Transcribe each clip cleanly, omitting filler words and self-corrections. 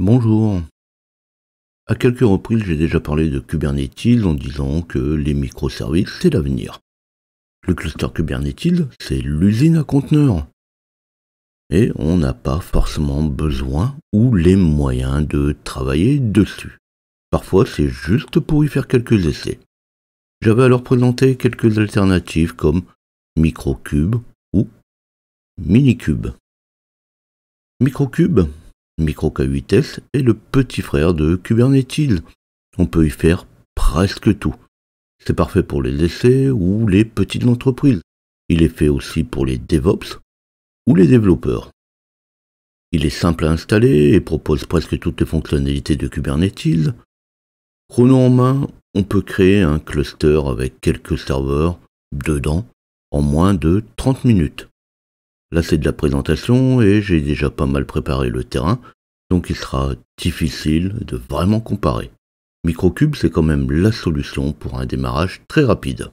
Bonjour. À quelques reprises, j'ai déjà parlé de Kubernetes en disant que les microservices, c'est l'avenir. Le cluster Kubernetes, c'est l'usine à conteneurs. Et on n'a pas forcément besoin ou les moyens de travailler dessus. Parfois, c'est juste pour y faire quelques essais. J'avais alors présenté quelques alternatives comme Microkube ou Minikube. Microkube, MicroK8s, est le petit frère de Kubernetes. On peut y faire presque tout. C'est parfait pour les essais ou les petites entreprises. Il est fait aussi pour les DevOps ou les développeurs. Il est simple à installer et propose presque toutes les fonctionnalités de Kubernetes. Chrono en main, on peut créer un cluster avec quelques serveurs dedans en moins de 30 minutes. Là, c'est de la présentation et j'ai déjà pas mal préparé le terrain, donc il sera difficile de vraiment comparer. Microkube, c'est quand même la solution pour un démarrage très rapide.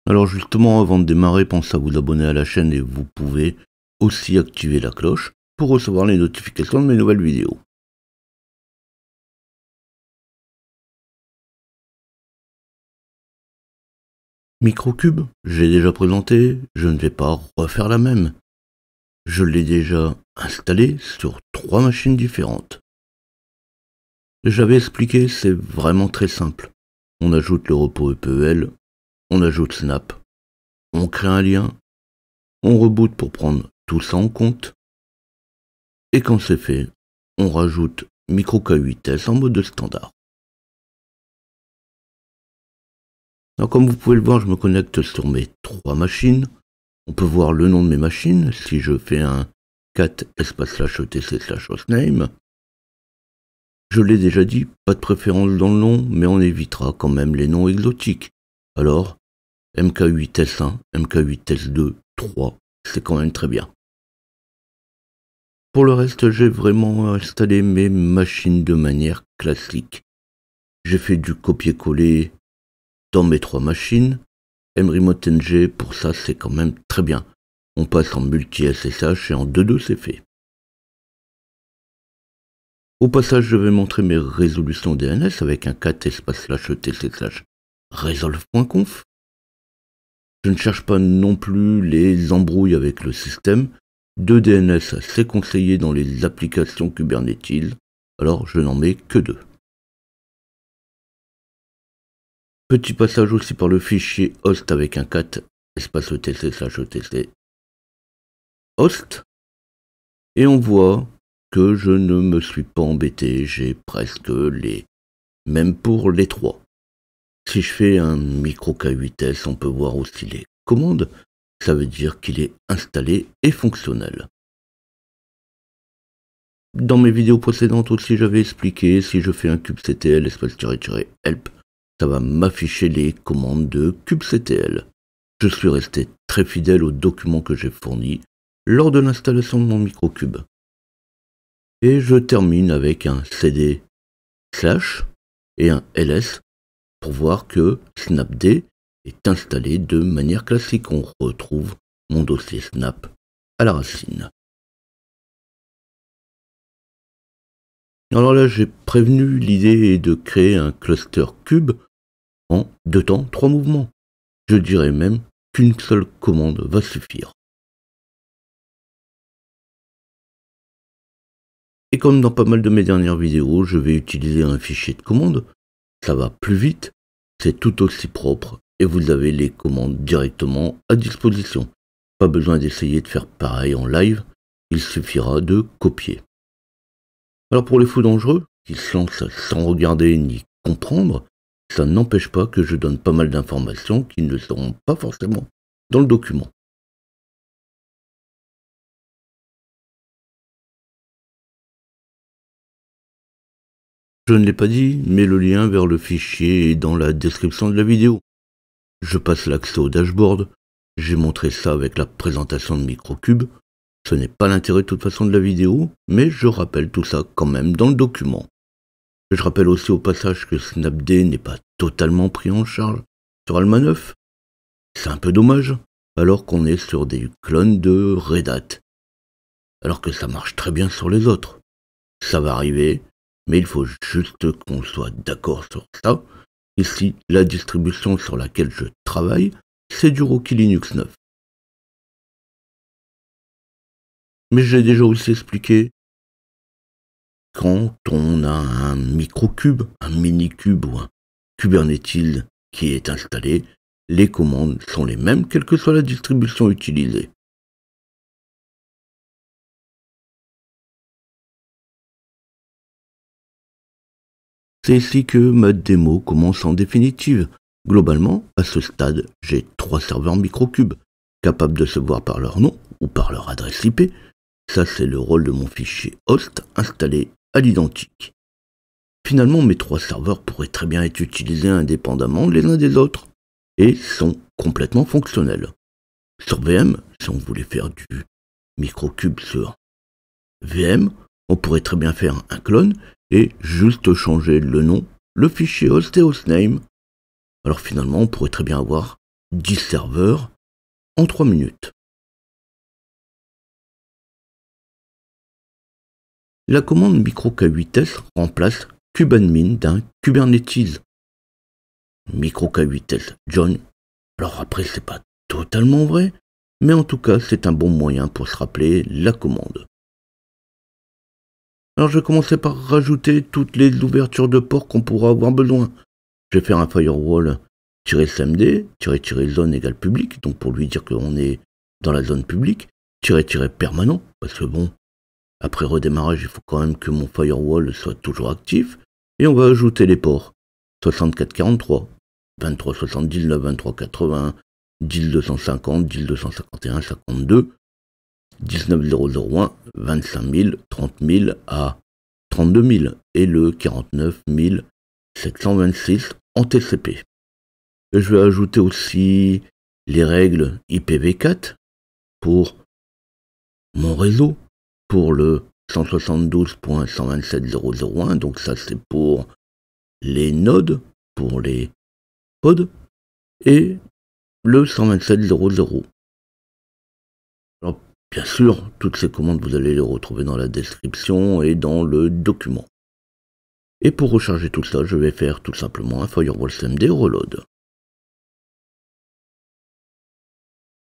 Alors justement, avant de démarrer, pensez à vous abonner à la chaîne et vous pouvez aussi activer la cloche pour recevoir les notifications de mes nouvelles vidéos. Microkube, j'ai déjà présenté, je ne vais pas refaire la même. Je l'ai déjà installé sur 3 machines différentes. J'avais expliqué, c'est vraiment très simple. On ajoute le repos EPEL, on ajoute Snap, on crée un lien, on reboot pour prendre tout ça en compte, et quand c'est fait, on rajoute MicroK8s en mode standard. Alors comme vous pouvez le voir, je me connecte sur mes 3 machines. On peut voir le nom de mes machines si je fais un cat /etc/hostname. Je l'ai déjà dit, pas de préférence dans le nom, mais on évitera quand même les noms exotiques. Alors, MK8S1, MK8S2, 3, c'est quand même très bien. Pour le reste, j'ai vraiment installé mes machines de manière classique. J'ai fait du copier-coller dans mes 3 machines. mRemoteNG, pour ça, c'est quand même très bien. On passe en multi-SSH et en 2.2, c'est fait. Au passage, je vais montrer mes résolutions DNS avec un cat /etc/resolve.conf. Je ne cherche pas non plus les embrouilles avec le système. 2 DNS assez conseillés dans les applications Kubernetes, alors je n'en mets que 2. Petit passage aussi par le fichier host avec un cat /etc/etc host. Et on voit que je ne me suis pas embêté, j'ai presque les mêmes pour les 3. Si je fais un MicroK8s, on peut voir aussi les commandes, ça veut dire qu'il est installé et fonctionnel. Dans mes vidéos précédentes aussi, j'avais expliqué, si je fais un kubectl --help, ça va m'afficher les commandes de kubectl. Je suis resté très fidèle aux documents que j'ai fournis lors de l'installation de mon microkube. Et je termine avec un cd/ et un ls pour voir que snapd est installé de manière classique. On retrouve mon dossier snap à la racine. Alors là, j'ai prévenu, l'idée est de créer un cluster cube en 2 temps, 3 mouvements. Je dirais même qu'une seule commande va suffire. Et comme dans pas mal de mes dernières vidéos, je vais utiliser un fichier de commande. Ça va plus vite, c'est tout aussi propre et vous avez les commandes directement à disposition. Pas besoin d'essayer de faire pareil en live, il suffira de copier. Alors pour les fous dangereux, qui se lancent sans regarder ni comprendre, ça n'empêche pas que je donne pas mal d'informations qui ne seront pas forcément dans le document. Je ne l'ai pas dit, mais le lien vers le fichier est dans la description de la vidéo. Je passe l'accès au dashboard, j'ai montré ça avec la présentation de Microkube. Ce n'est pas l'intérêt de toute façon de la vidéo, mais je rappelle tout ça quand même dans le document. Je rappelle aussi au passage que snapd n'est pas totalement pris en charge sur Alma 9. C'est un peu dommage, alors qu'on est sur des clones de Red Hat alors que ça marche très bien sur les autres. Ça va arriver, mais il faut juste qu'on soit d'accord sur ça. Ici, la distribution sur laquelle je travaille, c'est du Rocky Linux 9. Mais j'ai déjà aussi expliqué, quand on a un microcube, un mini-cube ou un Kubernetes qui est installé, les commandes sont les mêmes quelle que soit la distribution utilisée. C'est ici que ma démo commence en définitive. Globalement, à ce stade, j'ai 3 serveurs microcubes, capables de se voir par leur nom ou par leur adresse IP. Ça, c'est le rôle de mon fichier host installé à l'identique. Finalement, mes 3 serveurs pourraient très bien être utilisés indépendamment les uns des autres et sont complètement fonctionnels. Sur VM, si on voulait faire du microcube sur VM, on pourrait très bien faire un clone et juste changer le nom, le fichier host et hostname. Alors finalement, on pourrait très bien avoir 10 serveurs en 3 minutes. La commande micro-K8s remplace kubeadmin d'un Kubernetes. Micro-K8s join. Alors après, c'est pas totalement vrai, mais en tout cas, c'est un bon moyen pour se rappeler la commande. Alors je vais commencer par rajouter toutes les ouvertures de port qu'on pourra avoir besoin. Je vais faire un firewall-cmd, zone égale public, donc pour lui dire qu'on est dans la zone publique, permanent, parce que bon, après redémarrage, il faut quand même que mon firewall soit toujours actif, et on va ajouter les ports 6443, 2379, 2380, 10250, 12251, 52, 19001, 25000, 30000 à 32000 et le 49726 en TCP. Je vais ajouter aussi les règles IPv4 pour mon réseau, pour le 172.127.001, donc ça c'est pour les nodes, pour les pods, et le 127.0.0. Alors, bien sûr, toutes ces commandes, vous allez les retrouver dans la description et dans le document. Et pour recharger tout ça, je vais faire tout simplement un firewall cmd reload.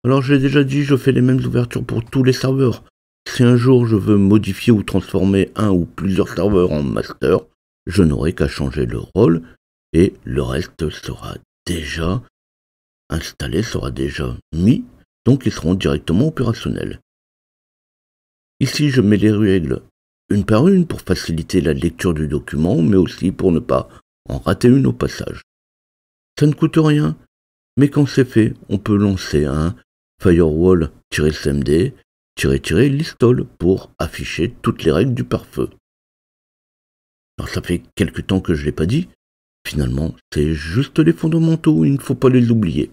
Alors j'ai déjà dit, je fais les mêmes ouvertures pour tous les serveurs. Si un jour je veux modifier ou transformer un ou plusieurs serveurs en master, je n'aurai qu'à changer le rôle et le reste sera déjà installé, sera déjà mis, donc ils seront directement opérationnels. Ici je mets les règles une par une pour faciliter la lecture du document, mais aussi pour ne pas en rater une au passage. Ça ne coûte rien, mais quand c'est fait, on peut lancer un firewall-cmd listall pour afficher toutes les règles du pare-feu. Alors ça fait quelque temps que je ne l'ai pas dit, finalement c'est juste les fondamentaux, il ne faut pas les oublier.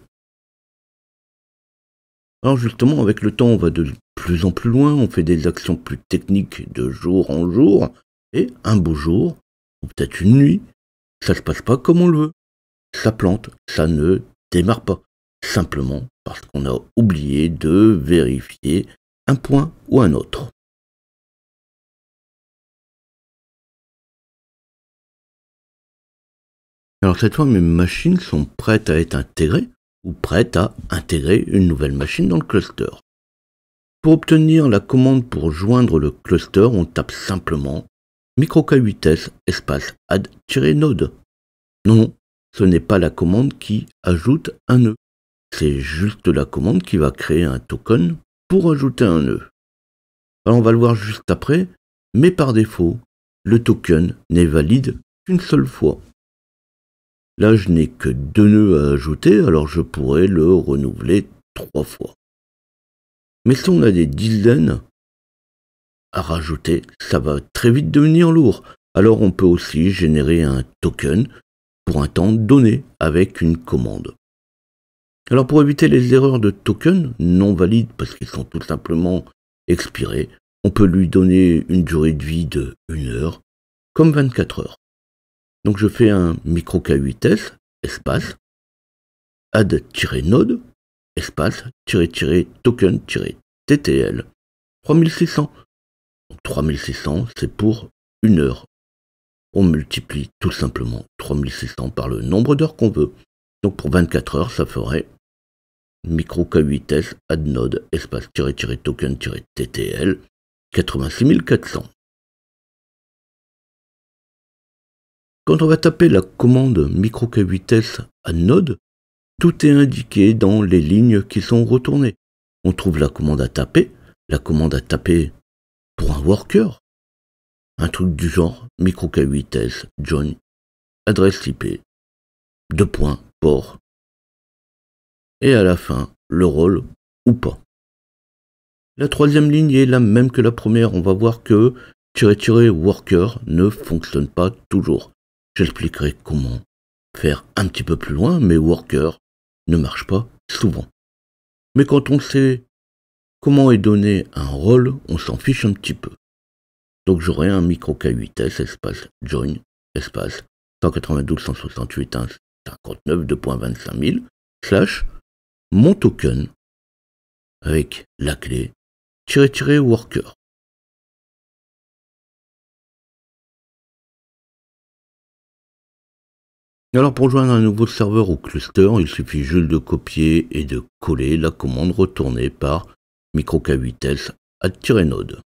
Alors justement avec le temps on va de plus en plus loin, on fait des actions plus techniques de jour en jour, et un beau jour, ou peut-être une nuit, ça se passe pas comme on le veut. Ça plante, ça ne démarre pas, simplement parce qu'on a oublié de vérifier un point ou un autre. Alors cette fois, mes machines sont prêtes à être intégrées ou prêtes à intégrer une nouvelle machine dans le cluster. Pour obtenir la commande pour joindre le cluster, on tape simplement micro-K8s espace add-node. Non, ce n'est pas la commande qui ajoute un nœud. C'est juste la commande qui va créer un token pour ajouter un nœud. Alors on va le voir juste après, mais par défaut, le token n'est valide qu'une seule fois. Là, je n'ai que 2 nœuds à ajouter, alors je pourrais le renouveler 3 fois. Mais si on a des dizaines à rajouter, ça va très vite devenir lourd. Alors on peut aussi générer un token pour un temps donné avec une commande. Alors pour éviter les erreurs de token non valides parce qu'ils sont tout simplement expirés, on peut lui donner une durée de vie de 1 heure, comme 24 heures. Donc je fais un micro-K8s, espace, add-node, espace, token-ttl, 3600. Donc 3600, c'est pour 1 heure. On multiplie tout simplement 3600 par le nombre d'heures qu'on veut. Donc pour 24 heures, ça ferait micro K8S add node espace token TTL 86 400. Quand on va taper la commande micro K8S add node, tout est indiqué dans les lignes qui sont retournées. On trouve la commande à taper pour un worker, un truc du genre micro K8S join adresse IP, port, et à la fin, le rôle ou pas. La troisième ligne est la même que la première. On va voir que --worker ne fonctionne pas toujours. J'expliquerai comment faire un petit peu plus loin, mais worker ne marche pas souvent. Mais quand on sait comment est donné un rôle, on s'en fiche un petit peu. Donc j'aurai un micro K8S espace join espace 192.168.1.59.2.25 000 / mon token avec la clé --worker. Alors pour joindre un nouveau serveur ou cluster, il suffit juste de copier et de coller la commande retournée par micro K8S add-node.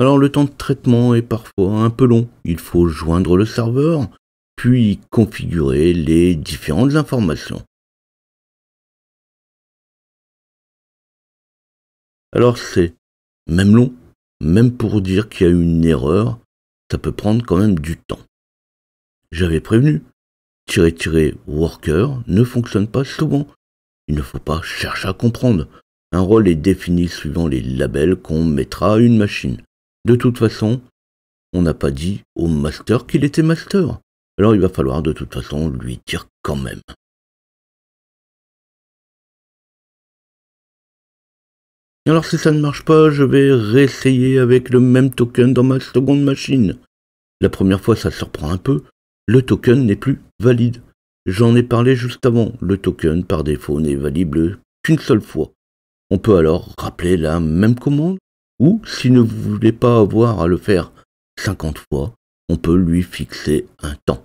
Alors le temps de traitement est parfois un peu long. Il faut joindre le serveur, puis configurer les différentes informations. Alors c'est même long, même pour dire qu'il y a une erreur, ça peut prendre quand même du temps. J'avais prévenu, --worker ne fonctionne pas souvent. Il ne faut pas chercher à comprendre. Un rôle est défini suivant les labels qu'on mettra à une machine. De toute façon, on n'a pas dit au master qu'il était master. Alors il va falloir de toute façon lui dire quand même. Alors si ça ne marche pas, je vais réessayer avec le même token dans ma seconde machine. La première fois ça surprend un peu, le token n'est plus valide. J'en ai parlé juste avant, le token par défaut n'est valide qu'une seule fois. On peut alors rappeler la même commande, ou si ne voulez pas avoir à le faire 50 fois, on peut lui fixer un temps.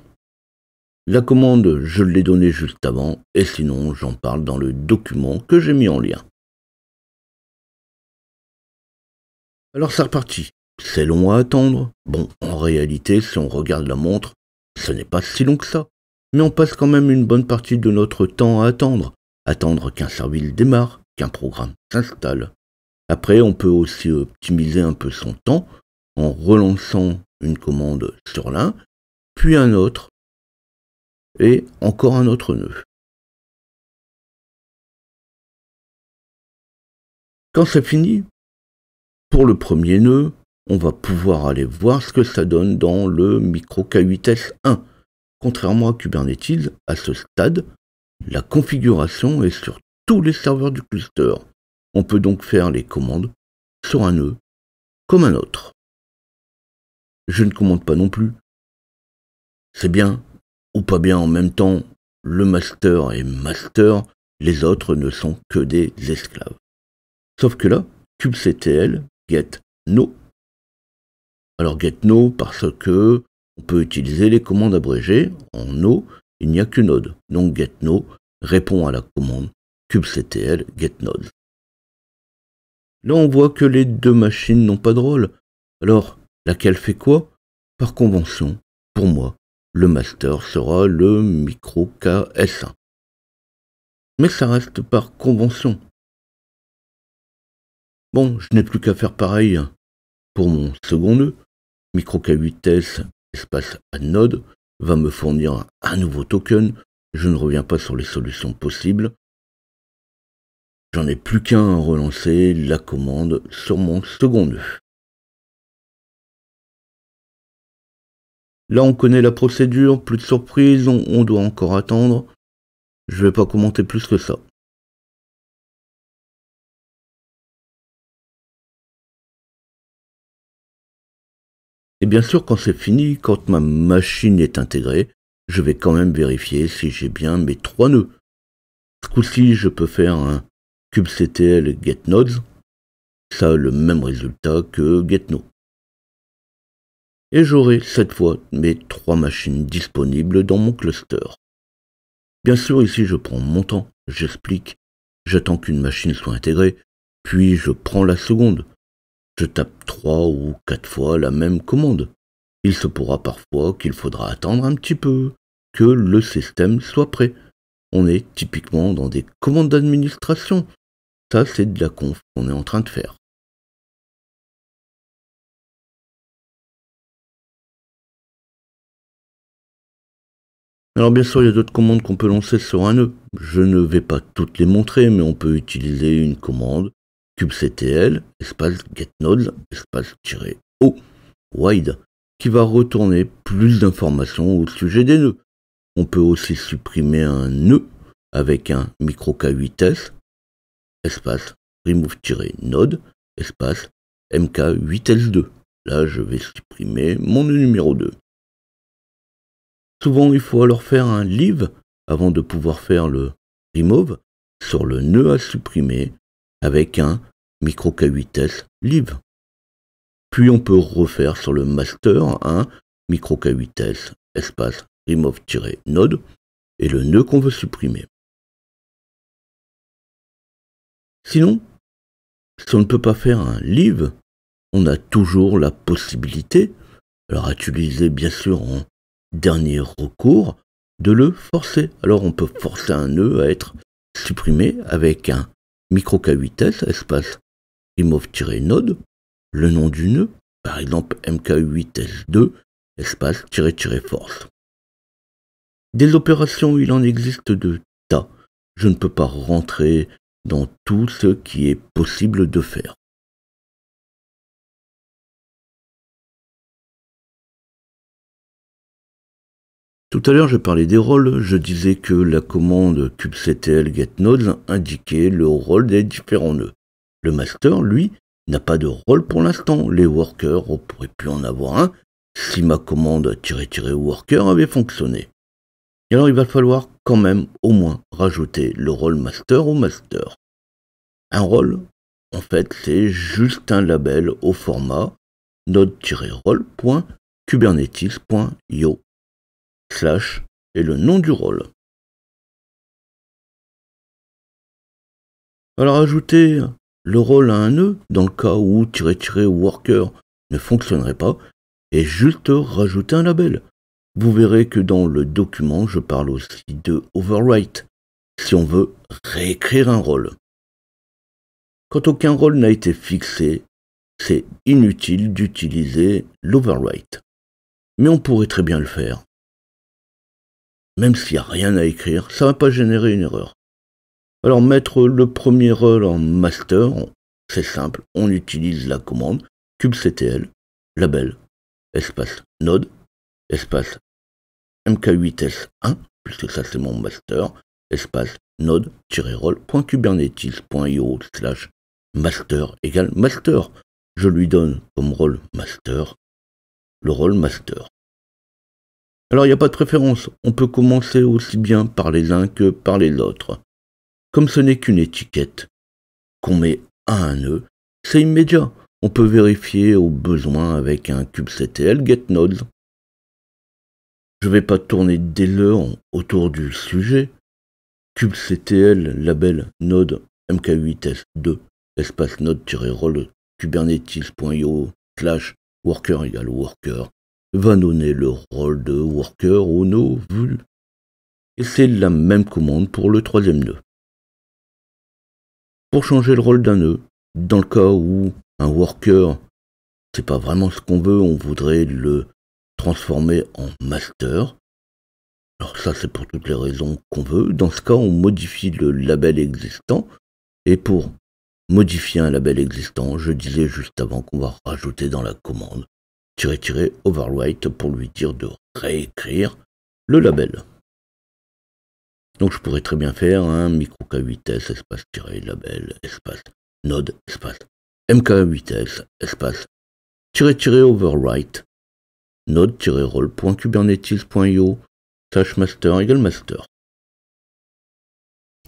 La commande, je l'ai donnée juste avant, et sinon j'en parle dans le document que j'ai mis en lien. Alors c'est reparti. C'est long à attendre. Bon, en réalité, si on regarde la montre, ce n'est pas si long que ça. Mais on passe quand même une bonne partie de notre temps à attendre. Attendre qu'un service démarre, qu'un programme s'installe. Après, on peut aussi optimiser un peu son temps en relançant une commande sur l'un, puis un autre, et encore un autre nœud. Quand c'est fini, pour le premier nœud, on va pouvoir aller voir ce que ça donne dans le micro K8S1. Contrairement à Kubernetes, à ce stade, la configuration est sur tous les serveurs du cluster. On peut donc faire les commandes sur un nœud comme un autre. Je ne commande pas non plus. C'est bien ou pas bien en même temps, le master est master, les autres ne sont que des esclaves. Sauf que là, kubectl get no. Alors get no parce que on peut utiliser les commandes abrégées. En no, il n'y a qu'une node. Donc get no répond à la commande kubectl get node. Là, on voit que les deux machines n'ont pas de rôle. Alors, laquelle fait quoi? Par convention, pour moi, le master sera le micro KS1. Mais ça reste par convention. Bon, je n'ai plus qu'à faire pareil pour mon second nœud. Micro K8S espace add-node va me fournir un nouveau token. Je ne reviens pas sur les solutions possibles. J'en ai plus qu'à relancer la commande sur mon second nœud. Là, on connaît la procédure, plus de surprise, on doit encore attendre. Je vais pas commenter plus que ça. Et bien sûr, quand c'est fini, quand ma machine est intégrée, je vais quand même vérifier si j'ai bien mes 3 nœuds. Ce coup-ci, je peux faire un kubectl getNodes, ça a le même résultat que getNo. Et j'aurai cette fois mes 3 machines disponibles dans mon cluster. Bien sûr, ici je prends mon temps, j'explique, j'attends qu'une machine soit intégrée, puis je prends la seconde. Je tape 3 ou 4 fois la même commande. Il se pourra parfois qu'il faudra attendre un petit peu, que le système soit prêt. On est typiquement dans des commandes d'administration. Ça, c'est de la conf qu'on est en train de faire. Alors bien sûr, il y a d'autres commandes qu'on peut lancer sur un nœud. Je ne vais pas toutes les montrer, mais on peut utiliser une commande kubectl espace getNodes espace -o wide qui va retourner plus d'informations au sujet des nœuds. On peut aussi supprimer un nœud avec un micro-K8s espace remove-node espace mk8s2. Là, je vais supprimer mon nœud numéro 2. Souvent, il faut alors faire un leave avant de pouvoir faire le remove sur le nœud à supprimer avec un micro-K8s leave. Puis on peut refaire sur le master un micro-K8s espace remove-node et le nœud qu'on veut supprimer. Sinon, si on ne peut pas faire un leave, on a toujours la possibilité, alors à utiliser bien sûr en dernier recours, de le forcer. Alors on peut forcer un nœud à être supprimé avec un micro-K8s espace remove-node, le nom du nœud, par exemple mk8s2 espace --force. Des opérations, il en existe de tas. Je ne peux pas rentrer dans tout ce qui est possible de faire. Tout à l'heure, j'ai parlé des rôles. Je disais que la commande kubectl getNodes indiquait le rôle des différents nœuds. Le master, lui, n'a pas de rôle pour l'instant. Les workers, on pourrait plus en avoir un si ma commande --worker avait fonctionné. Et alors il va falloir quand même au moins rajouter le rôle master au master. Un rôle, en fait, c'est juste un label au format node-role.kubernetes.io/ et le nom du rôle. Alors ajouter le rôle à un nœud dans le cas où --worker ne fonctionnerait pas et juste rajouter un label. Vous verrez que dans le document, je parle aussi de overwrite, si on veut réécrire un rôle. Quand aucun rôle n'a été fixé, c'est inutile d'utiliser l'overwrite. Mais on pourrait très bien le faire. Même s'il n'y a rien à écrire, ça ne va pas générer une erreur. Alors mettre le premier rôle en master, c'est simple, on utilise la commande kubectl label espace node espace mk8s1, puisque ça c'est mon master, espace node-role.kubernetes.io/ master égale master. Je lui donne comme rôle master le rôle master. Alors il n'y a pas de préférence, on peut commencer aussi bien par les uns que par les autres. Comme ce n'est qu'une étiquette qu'on met à un nœud, c'est immédiat. On peut vérifier au besoin avec un kubectl getNodes. Je ne vais pas tourner des leurres autour du sujet. kubectl label node mk8s2 espace node-role kubernetes.io/ worker égale worker va donner le rôle de worker au nœud vu. Et c'est la même commande pour le troisième nœud. Pour changer le rôle d'un nœud, dans le cas où un worker, c'est pas vraiment ce qu'on veut, on voudrait le transformer en master. Alors ça c'est pour toutes les raisons qu'on veut. Dans ce cas, on modifie le label existant. Et pour modifier un label existant, je disais juste avant qu'on va rajouter dans la commande --overwrite pour lui dire de réécrire le label. Donc je pourrais très bien faire un micro-K8s espace -label espace node espace mk8s espace --overwrite node-role.kubernetes.io / master égale master.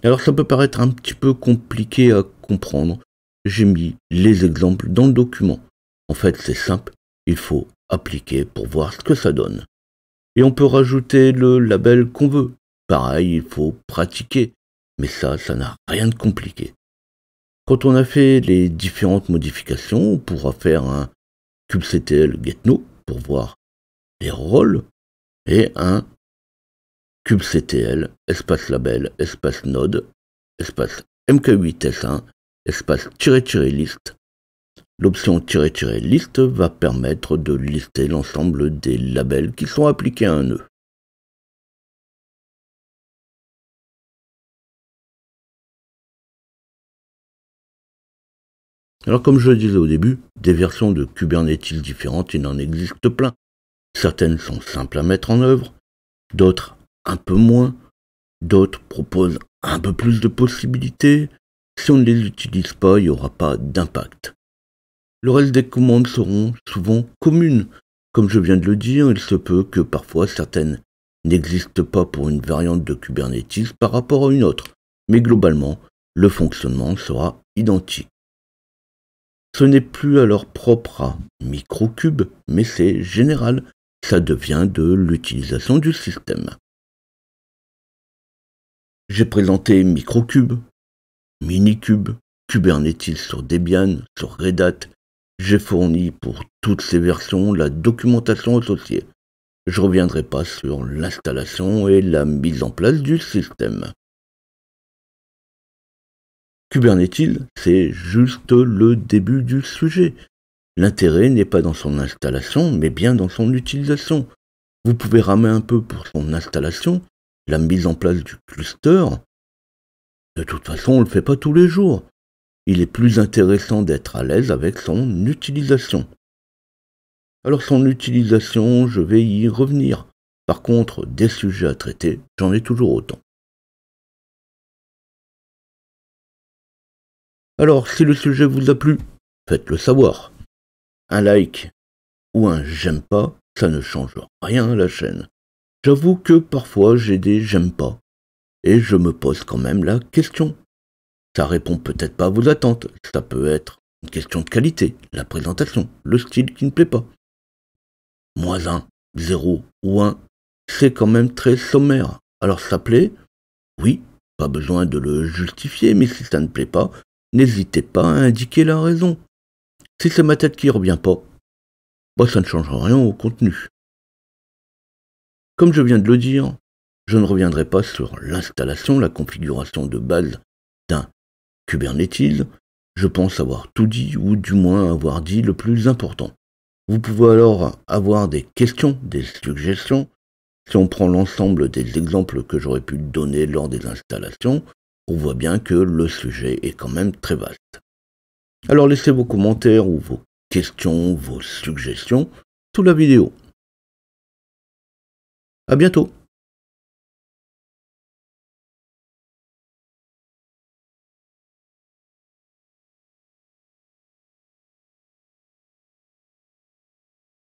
Alors ça peut paraître un petit peu compliqué à comprendre. J'ai mis les exemples dans le document. En fait, c'est simple, il faut appliquer pour voir ce que ça donne. Et on peut rajouter le label qu'on veut. Pareil, il faut pratiquer. Mais ça n'a rien de compliqué. Quand on a fait les différentes modifications, on pourra faire un kubectl getNo pour voir les rôles et un kubectl espace label espace node espace mk8s1 espace --list. L'option --list va permettre de lister l'ensemble des labels qui sont appliqués à un nœud. Alors comme je le disais au début, des versions de Kubernetes différentes, il en existe plein. Certaines sont simples à mettre en œuvre, d'autres un peu moins, d'autres proposent un peu plus de possibilités. Si on ne les utilise pas, il n'y aura pas d'impact. Le reste des commandes seront souvent communes. Comme je viens de le dire, il se peut que parfois certaines n'existent pas pour une variante de Kubernetes par rapport à une autre, mais globalement, le fonctionnement sera identique. Ce n'est plus alors propre à Microkube, mais c'est général, ça devient de l'utilisation du système. J'ai présenté Microkube, Minikube, Kubernetes sur Debian, sur Red Hat. J'ai fourni pour toutes ces versions la documentation associée. Je ne reviendrai pas sur l'installation et la mise en place du système. Kubernetes, c'est juste le début du sujet. L'intérêt n'est pas dans son installation, mais bien dans son utilisation. Vous pouvez ramer un peu pour son installation, la mise en place du cluster. De toute façon, on ne le fait pas tous les jours. Il est plus intéressant d'être à l'aise avec son utilisation. Alors son utilisation, je vais y revenir. Par contre, des sujets à traiter, j'en ai toujours autant. Alors, si le sujet vous a plu, faites-le savoir. Un like ou un j'aime pas, ça ne change rien à la chaîne. J'avoue que parfois j'ai des j'aime pas, et je me pose quand même la question. Ça répond peut-être pas à vos attentes, ça peut être une question de qualité, la présentation, le style qui ne plaît pas. -1, 0 ou 1, c'est quand même très sommaire. Alors ça plaît? Oui, pas besoin de le justifier, mais si ça ne plaît pas, n'hésitez pas à indiquer la raison. Si c'est ma tête qui revient pas, ça ne change rien au contenu. Comme je viens de le dire, je ne reviendrai pas sur l'installation, la configuration de base d'un Kubernetes. Je pense avoir tout dit, ou du moins avoir dit le plus important. Vous pouvez alors avoir des questions, des suggestions. Si on prend l'ensemble des exemples que j'aurais pu donner lors des installations, on voit bien que le sujet est quand même très vaste. Alors laissez vos commentaires ou vos questions, vos suggestions sous la vidéo. À bientôt.